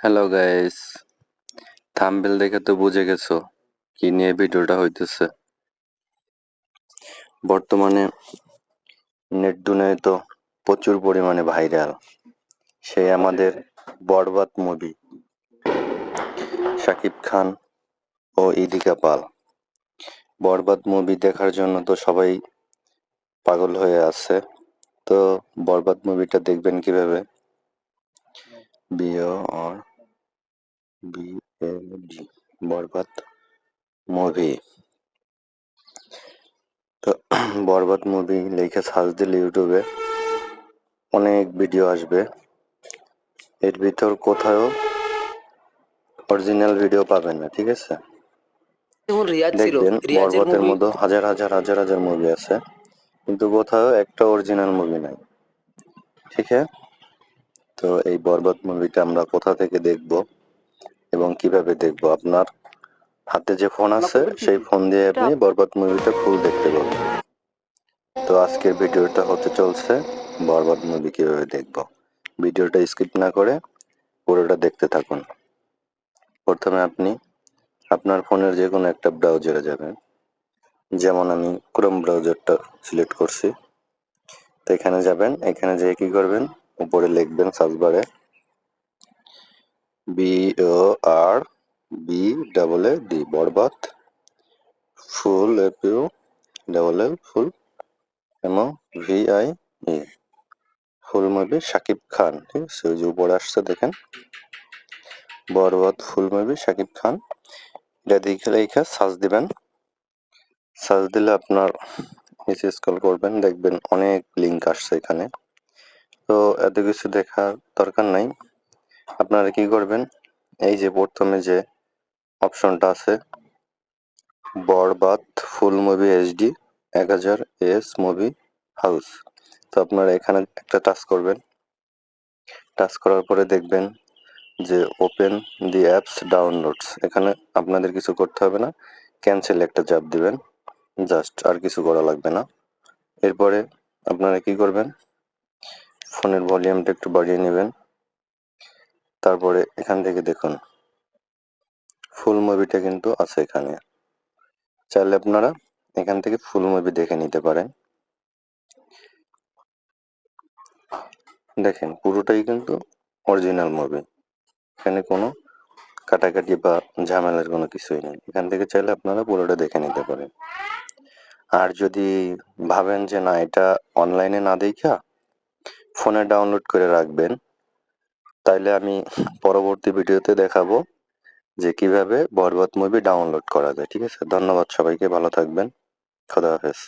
Hello guys, thumbnail দেখে তো বুঝে গেছো কি নিয়ে ভিডিওটা হইতেছে। বর্তমানে নেট দুনিয়ায় তো প্রচুর পরিমাণে ভাইরাল সেই আমাদের বরবাদ মুভি। শাকিব খান ও ইদিকা পাল বরবাদ মুভি দেখার জন্য তো সবাই পাগল হয়ে আছে। তো বরবাদ মুভিটা দেখবেন কিভাবে? বিও আর BAD বরবাদ মুভি। তো বরবাদ মুভি লিখে সার্চ দিলে ইউটিউবে অনেক ভিডিও আসবে। এর ভিতর কোথাও অরিজিনাল ভিডিও পাবেন না, ঠিক আছে? যেমন রিয়াজ ছিল, দেখবেন রিয়াজের বরবাদের মুভি মতো হাজার হাজার হাজার হাজার মুভি আছে, কিন্তু কোথাও একটা অরিজিনাল মুভি নাই, ঠিক আছে? তো এই বরবাদ মুভিটা আমরা কোথা থেকে দেখব এবং কিভাবে দেখব? আপনার হাতে যে ফোন আছে সেই ফোন দিয়ে আপনি বরবাদ মুভিটা ফুল দেখতে পাবেন। তো আজকের ভিডিওটা হতে চলছে বরবাদ মুভি কিভাবে দেখব। ভিডিওটা স্কিপ না করে পুরোটা দেখতে থাকুন। প্রথমে আপনি আপনার ফোনের যে কোনো একটা ব্রাউজারে যাবেন, যেমন আমি ক্রোম ব্রাউজারটা সিলেক্ট করছি। তো এখানে যাবেন, এখানে যেয়ে কি করবেন, উপরে লিখবেন সার্চ বারে BORBAD বরবাদ ফুল ফুল এবং VIE full movie Shakib Khan, ঠিক আছে? ওই যে উপরে আসছে দেখেন বরবাদ ফুল মুভি শাকিব খান, এটা দেখে লেখা সার্চ দিবেন। সার্চ দিলে আপনার নিচে স্ক্রল করবেন, দেখবেন অনেক লিঙ্ক আসছে এখানে। তো এত কিছু দেখার দরকার নাই। আপনারা কি করবেন, এই যে প্রথমে যে অপশনটা আছে Barbaad full movie HD 1000 AS movie house, তো আপনারা এখানে একটা টাচ করবেন। টাচ করার পরে দেখবেন যে ওপেন দি অ্যাপস ডাউনলোডস, এখানে আপনাদের কিছু করতে হবে না, ক্যান্সেল একটা চাপ দিবেন, জাস্ট, আর কিছু করা লাগবে না। এরপরে আপনারা কি করবেন, ফোনের ভলিউমটা একটু বাড়িয়ে নেবেন। তারপরে এখান থেকে দেখুন ফুল মুভিটা কিন্তু আছে এখানে, চাইলে আপনারা এখান থেকে ফুল মুভি দেখে নিতে পারেন। দেখেন পুরোটাই কিন্তু অরিজিনাল মুভি, এখানে কোনো কাটাকাটি বা ঝামেলার কোনো কিছুই নেই। এখান থেকে চাইলে আপনারা পুরোটা দেখে নিতে পারেন। আর যদি ভাবেন যে না, এটা অনলাইনে না দেখা ফোনে ডাউনলোড করে রাখবেন, তাইলে আমি পরবর্তী ভিডিওতে দেখাবো যে কিভাবে বরবাদ মুভি ডাউনলোড করা যায়, ঠিক আছে? ধন্যবাদ সবাইকে, ভালো থাকবেন, খোদা হাফেজ।